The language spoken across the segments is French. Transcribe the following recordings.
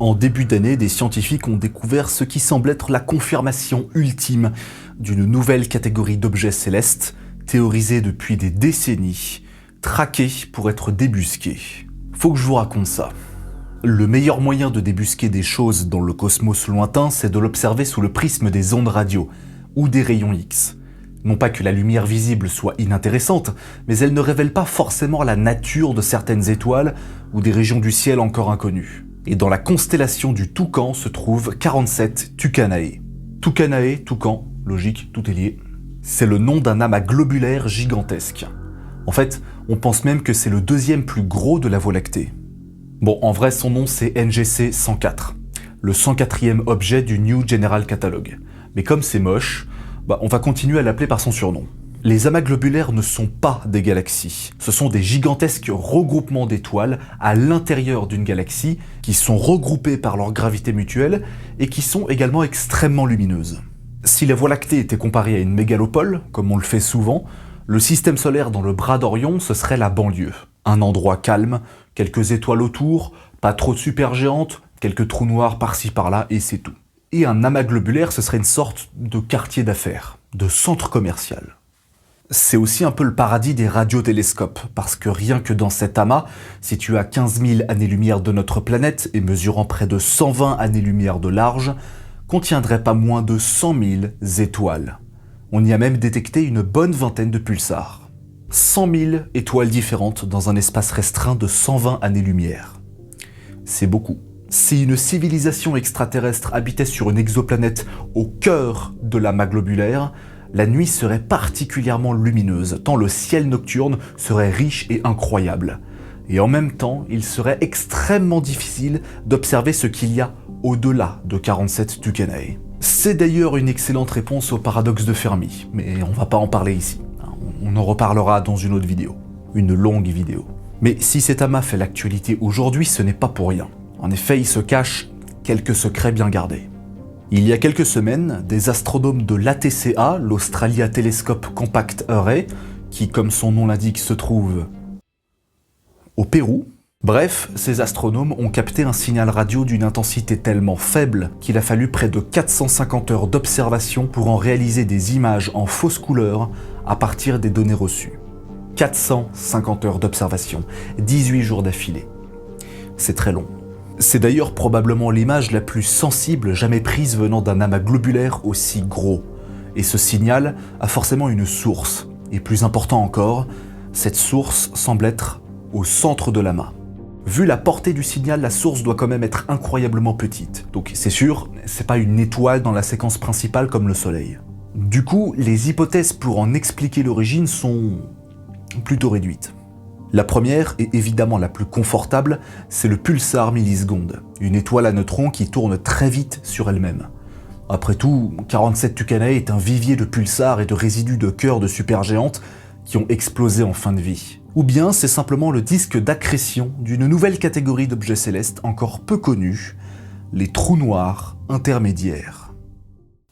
En début d'année, des scientifiques ont découvert ce qui semble être la confirmation ultime d'une nouvelle catégorie d'objets célestes, théorisés depuis des décennies, traqués pour être débusqués. Faut que je vous raconte ça. Le meilleur moyen de débusquer des choses dans le cosmos lointain, c'est de l'observer sous le prisme des ondes radio, ou des rayons X. Non pas que la lumière visible soit inintéressante, mais elle ne révèle pas forcément la nature de certaines étoiles ou des régions du ciel encore inconnues. Et dans la constellation du Toucan se trouve 47 Tucanae. Tucanae, Toucan, logique, tout est lié. C'est le nom d'un amas globulaire gigantesque. En fait, on pense même que c'est le deuxième plus gros de la Voie lactée. Bon, en vrai, son nom c'est NGC 104, le 104e objet du New General Catalogue. Mais comme c'est moche, on va continuer à l'appeler par son surnom. Les amas globulaires ne sont pas des galaxies, ce sont des gigantesques regroupements d'étoiles à l'intérieur d'une galaxie qui sont regroupées par leur gravité mutuelle et qui sont également extrêmement lumineuses. Si la Voie lactée était comparée à une mégalopole, comme on le fait souvent, le système solaire dans le bras d'Orion, ce serait la banlieue. Un endroit calme, quelques étoiles autour, pas trop de supergéantes, quelques trous noirs par-ci par-là et c'est tout. Et un amas globulaire, ce serait une sorte de quartier d'affaires, de centre commercial. C'est aussi un peu le paradis des radiotélescopes, parce que rien que dans cet amas, situé à 15 000 années-lumière de notre planète et mesurant près de 120 années-lumière de large, contiendrait pas moins de 100 000 étoiles. On y a même détecté une bonne vingtaine de pulsars. 100 000 étoiles différentes dans un espace restreint de 120 années-lumière. C'est beaucoup. Si une civilisation extraterrestre habitait sur une exoplanète au cœur de l'amas globulaire, la nuit serait particulièrement lumineuse, tant le ciel nocturne serait riche et incroyable. Et en même temps, il serait extrêmement difficile d'observer ce qu'il y a au-delà de 47 Tucanae. C'est d'ailleurs une excellente réponse au paradoxe de Fermi, mais on va pas en parler ici. On en reparlera dans une autre vidéo, une longue vidéo. Mais si cet amas fait l'actualité aujourd'hui, ce n'est pas pour rien. En effet, il se cache quelques secrets bien gardés. Il y a quelques semaines, des astronomes de l'ATCA, l'Australia Telescope Compact Array, qui, comme son nom l'indique, se trouve au Pérou. Bref, ces astronomes ont capté un signal radio d'une intensité tellement faible qu'il a fallu près de 450 heures d'observation pour en réaliser des images en fausse couleur à partir des données reçues. 450 heures d'observation, 18 jours d'affilée. C'est très long. C'est d'ailleurs probablement l'image la plus sensible jamais prise venant d'un amas globulaire aussi gros. Et ce signal a forcément une source. Et plus important encore, cette source semble être au centre de l'amas. Vu la portée du signal, la source doit quand même être incroyablement petite. Donc c'est sûr, c'est pas une étoile dans la séquence principale comme le Soleil. Du coup, les hypothèses pour en expliquer l'origine sont plutôt réduites. La première, et évidemment la plus confortable, c'est le pulsar milliseconde, une étoile à neutrons qui tourne très vite sur elle-même. Après tout, 47 Tucanae est un vivier de pulsars et de résidus de cœurs de supergéantes qui ont explosé en fin de vie. Ou bien c'est simplement le disque d'accrétion d'une nouvelle catégorie d'objets célestes encore peu connus, les trous noirs intermédiaires.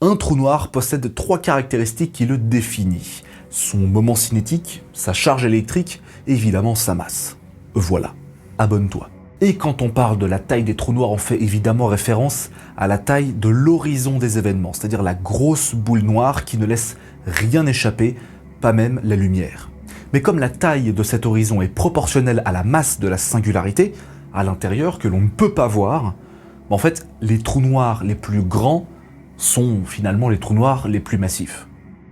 Un trou noir possède 3 caractéristiques qui le définissent. Son moment cinétique, sa charge électrique, et évidemment sa masse. Voilà, abonne-toi. Et quand on parle de la taille des trous noirs, on fait évidemment référence à la taille de l'horizon des événements, c'est-à-dire la grosse boule noire qui ne laisse rien échapper, pas même la lumière. Mais comme la taille de cet horizon est proportionnelle à la masse de la singularité, à l'intérieur, que l'on ne peut pas voir, en fait, les trous noirs les plus grands sont finalement les trous noirs les plus massifs.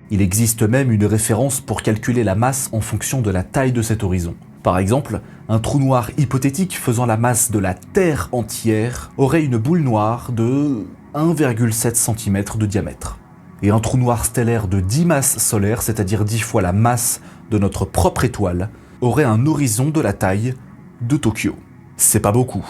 Il existe même une référence pour calculer la masse en fonction de la taille de cet horizon. Par exemple, un trou noir hypothétique faisant la masse de la Terre entière aurait une boule noire de 1,7 cm de diamètre. Et un trou noir stellaire de 10 masses solaires, c'est-à-dire 10 fois la masse de notre propre étoile, aurait un horizon de la taille de Tokyo. C'est pas beaucoup,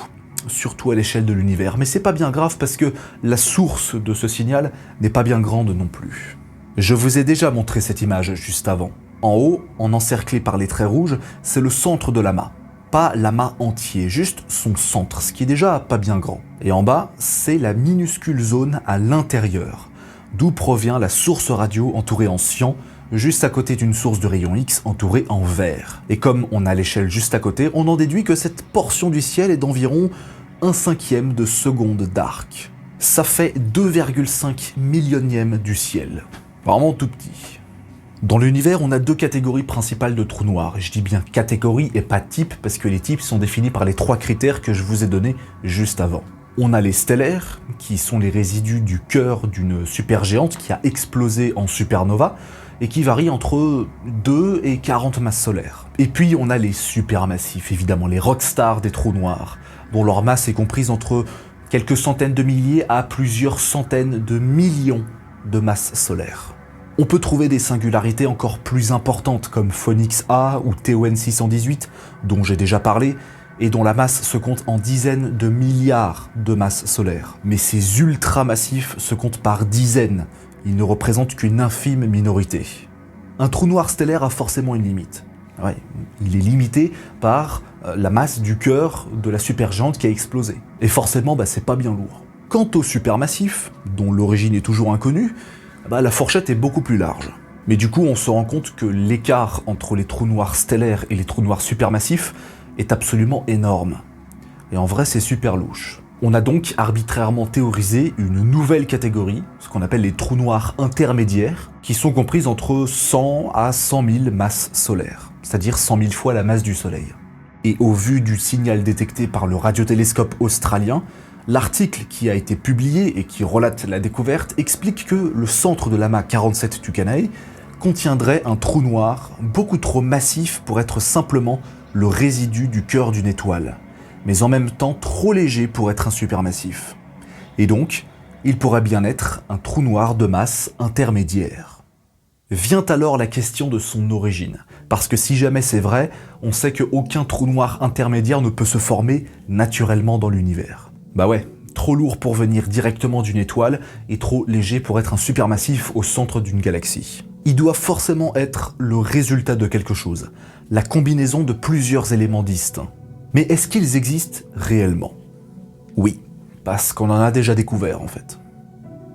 surtout à l'échelle de l'univers, mais c'est pas bien grave parce que la source de ce signal n'est pas bien grande non plus. Je vous ai déjà montré cette image juste avant. En haut, en encerclé par les traits rouges, c'est le centre de l'amas. Pas l'amas entier, juste son centre, ce qui est déjà pas bien grand. Et en bas, c'est la minuscule zone à l'intérieur, d'où provient la source radio entourée en cyan, juste à côté d'une source de rayons X entourée en vert. Et comme on a l'échelle juste à côté, on en déduit que cette portion du ciel est d'environ 1/5 de seconde d'arc. Ça fait 2,5 millionièmes du ciel. Vraiment tout petit. Dans l'univers, on a 2 catégories principales de trous noirs. Je dis bien catégorie et pas type, parce que les types sont définis par les 3 critères que je vous ai donnés juste avant. On a les stellaires, qui sont les résidus du cœur d'une supergéante qui a explosé en supernova, et qui varient entre 2 et 40 masses solaires. Et puis on a les supermassifs, évidemment, les rockstars des trous noirs, dont leur masse est comprise entre quelques centaines de milliers à plusieurs centaines de millions de masses solaires. On peut trouver des singularités encore plus importantes comme Phoenix A ou TON 618, dont j'ai déjà parlé, et dont la masse se compte en dizaines de milliards de masses solaires. Mais ces ultramassifs se comptent par dizaines, ils ne représentent qu'une infime minorité. Un trou noir stellaire a forcément une limite. Ouais, il est limité par la masse du cœur de la supergéante qui a explosé. Et forcément, c'est pas bien lourd. Quant aux supermassifs, dont l'origine est toujours inconnue, la fourchette est beaucoup plus large. Mais du coup, on se rend compte que l'écart entre les trous noirs stellaires et les trous noirs supermassifs est absolument énorme. Et en vrai, c'est super louche. On a donc arbitrairement théorisé une nouvelle catégorie, ce qu'on appelle les trous noirs intermédiaires, qui sont comprises entre 100 à 100 000 masses solaires, c'est-à-dire 100 000 fois la masse du Soleil. Et au vu du signal détecté par le radiotélescope australien, l'article qui a été publié et qui relate la découverte explique que le centre de l'amas 47 Tucanae contiendrait un trou noir beaucoup trop massif pour être simplement le résidu du cœur d'une étoile, mais en même temps trop léger pour être un supermassif. Et donc, il pourrait bien être un trou noir de masse intermédiaire. Vient alors la question de son origine, parce que si jamais c'est vrai, on sait qu'aucun trou noir intermédiaire ne peut se former naturellement dans l'univers. Bah ouais, trop lourd pour venir directement d'une étoile et trop léger pour être un supermassif au centre d'une galaxie. Il doit forcément être le résultat de quelque chose, la combinaison de plusieurs éléments distincts. Mais est-ce qu'ils existent réellement? Oui, parce qu'on en a déjà découvert en fait.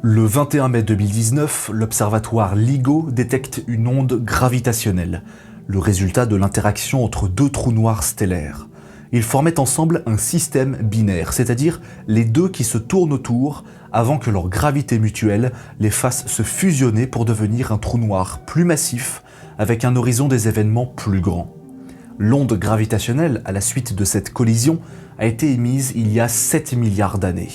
Le 21 mai 2019, l'observatoire LIGO détecte une onde gravitationnelle, le résultat de l'interaction entre 2 trous noirs stellaires. Ils formaient ensemble un système binaire, c'est-à-dire les 2 qui se tournent autour avant que leur gravité mutuelle les fasse se fusionner pour devenir un trou noir plus massif avec un horizon des événements plus grand. L'onde gravitationnelle, à la suite de cette collision, a été émise il y a 7 milliards d'années.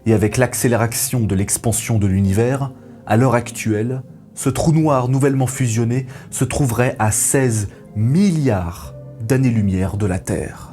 Et avec l'accélération de l'expansion de l'univers, à l'heure actuelle, ce trou noir nouvellement fusionné se trouverait à 16 milliards d'années-lumière de la Terre.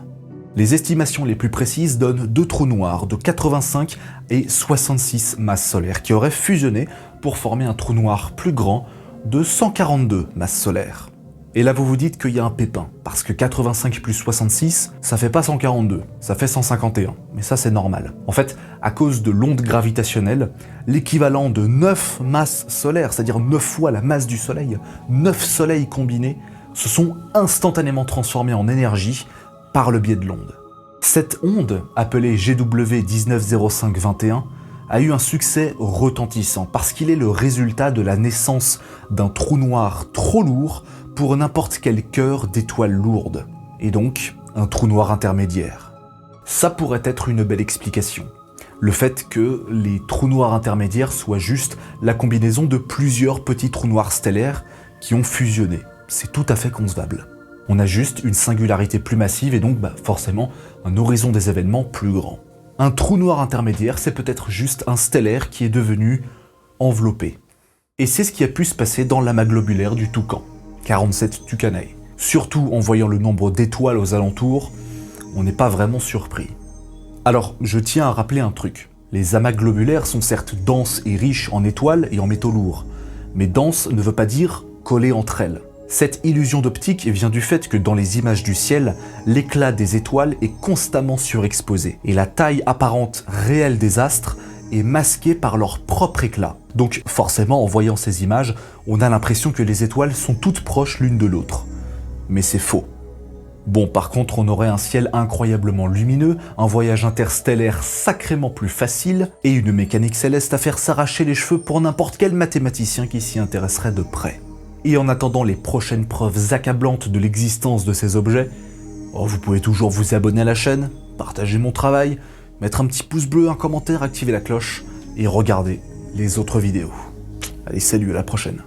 Les estimations les plus précises donnent 2 trous noirs de 85 et 66 masses solaires qui auraient fusionné pour former un trou noir plus grand de 142 masses solaires. Et là vous vous dites qu'il y a un pépin, parce que 85 plus 66, ça fait pas 142, ça fait 151, mais ça c'est normal. En fait, à cause de l'onde gravitationnelle, l'équivalent de 9 masses solaires, c'est-à-dire 9 fois la masse du Soleil, 9 soleils combinés, se sont instantanément transformés en énergie par le biais de l'onde. Cette onde, appelée GW 190521, a eu un succès retentissant parce qu'il est le résultat de la naissance d'un trou noir trop lourd pour n'importe quel cœur d'étoile lourde, et donc un trou noir intermédiaire. Ça pourrait être une belle explication. Le fait que les trous noirs intermédiaires soient juste la combinaison de plusieurs petits trous noirs stellaires qui ont fusionné. C'est tout à fait concevable. On a juste une singularité plus massive et donc forcément un horizon des événements plus grand. Un trou noir intermédiaire, c'est peut-être juste un stellaire qui est devenu enveloppé. Et c'est ce qui a pu se passer dans l'amas globulaire du Toucan, 47 Tucanae. Surtout en voyant le nombre d'étoiles aux alentours, on n'est pas vraiment surpris. Alors, je tiens à rappeler un truc. Les amas globulaires sont certes denses et riches en étoiles et en métaux lourds, mais dense ne veut pas dire collées entre elles. Cette illusion d'optique vient du fait que dans les images du ciel, l'éclat des étoiles est constamment surexposé et la taille apparente réelle des astres est masquée par leur propre éclat. Donc forcément, en voyant ces images, on a l'impression que les étoiles sont toutes proches l'une de l'autre. Mais c'est faux. Bon, par contre, on aurait un ciel incroyablement lumineux, un voyage interstellaire sacrément plus facile et une mécanique céleste à faire s'arracher les cheveux pour n'importe quel mathématicien qui s'y intéresserait de près. Et en attendant les prochaines preuves accablantes de l'existence de ces objets, vous pouvez toujours vous abonner à la chaîne, partager mon travail, mettre un petit pouce bleu, un commentaire, activer la cloche et regarder les autres vidéos. Allez, salut, à la prochaine.